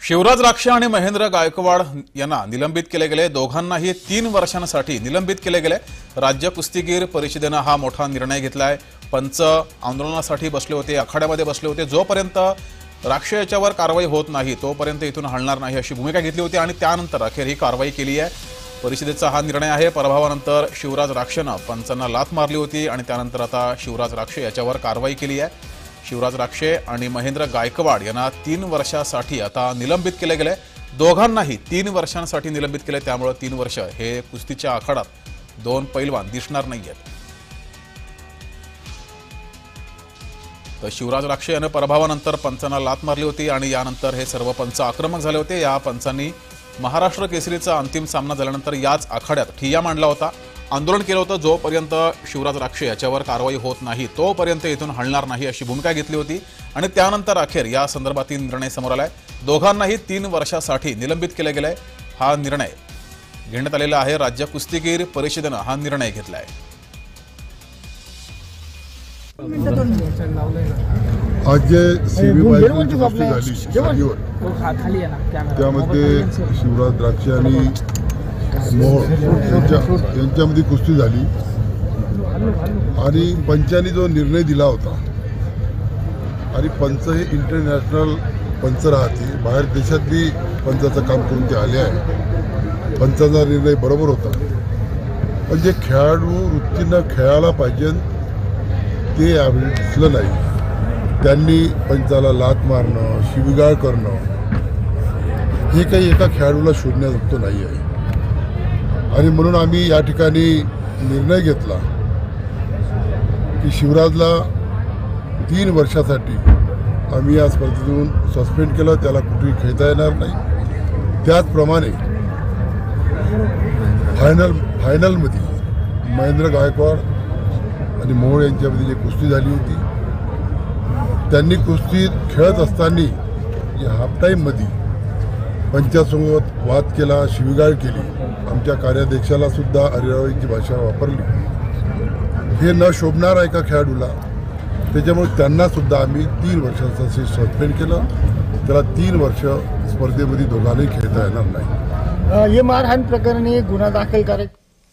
शिवराज राक्षे आणि महेंद्र गायकवाड यांना निलंबित केले गेले। दोघांनाही 3 वर्षांसाठी निलंबित केले गेले। राज्य कुस्तीगीर परिषदेने हा मोठा निर्णय घेतलाय। पंच आंदोलनासाठी बसले होते, आखाड्यामध्ये बसले होते। जोपर्यंत राक्षे याच्यावर कारवाई होत नाही तोपर्यंत इथून हलणार नाही अशी भूमिका घेतली होती आणि त्यानंतर अखेर ही कारवाई केली आहे। परिषदेचा हा निर्णय आहे। पराभवानंतर शिवराज राक्षेने पंचांना लाथ मारली होती आणि त्यानंतर आता शिवराज राक्षे याच्यावर कारवाई केली आहे। शिवराज राक्षे आणि महेंद्र गायकवाड यांना 3 वर्षांसाठी आता निलंबित केले गेले। दोघांनाही 3 वर्षांसाठी निलंबित केले। त्यामुळे 3 वर्ष हे कुस्तीच्या आखाड्यात 2 पैलवान दिसणार नाहीयेत। तर शिवराज राक्षे याने पराभवानंतर पंचांना लाथ मारली होती आणि यानंतर हे सर्व पंच आक्रमक झाले होते। या पंचांनी महाराष्ट्र केसरीचा अंतिम सामना झाल्यानंतर याच आखाड्यात ठिय्या मांडला होता, आंदोलन केलं होतं। जोपर्यंत शिवराज राक्षे याच्यावर कारवाई होत नाही तोपर्यंत इथून हलणार नाही अशी भूमिका घेतली होती आणि त्यानंतर अखेर या संदर्भातील निर्णय समोर आलाय। दोघांनाही 3 वर्षांसाठी निलंबित केले गेले। हा निर्णय घेण्यात आलेला आहे। राज्य कुस्तीगीर परिषदेने हा निर्णय घेतलाय। आज जे सीबी कुस्ती झाली शादीवर, त्यामध्ये शिवराज राक्षे आणि मोहोळ यांच्यामध्ये कुस्ती झाली आणि पंचांनी जो निर्णय दिला होता, आणि पंच हे इंटरनॅशनल पंच राहते, बाहेर देशात बी पंचाचं काम करून ते आले आहे। पंचाचा निर्णय बरोबर होता, पण जे खेळाडू वृत्तीनं खेळायला पाहिजे ते यावेळी दिसलं नाही। त्यांनी पंचाला लाथ मारणं, शिवीगाळ करणं हे काही एका खेळाडूला शोधण्याजोगतं नाही आहे। आणि म्हणून आम्ही या ठिकाणी निर्णय घेतला की शिवराजला 3 वर्षासाठी आम्ही या स्पर्धेतून सस्पेंड केलं, त्याला कुठेही खेळता येणार नाही। त्याचप्रमाणे फायनलमध्ये महेंद्र गायकवाड आणि मोहोळ यांच्यामध्ये जी कुस्ती झाली होती, त्यांनी कुस्ती खेळत असताना या हाफ टाईममध्ये पंचासोबत वाद केला, शिवीगाळ केली, आमच्या कार्याध्यक्षाला सुद्धा अरेरावीची भाषा वापरली। हे न शोभणार आहे का खेळाडूला? त्याच्यामुळे त्यांना सुद्धा आम्ही 3 वर्षांसाठी सस्पेंड केलं। त्याला 3 वर्ष स्पर्धेमध्ये दोघांनाही खेळता येणार नाही। ये मारहाण प्रकरणी गुन्हा दाखल करायचा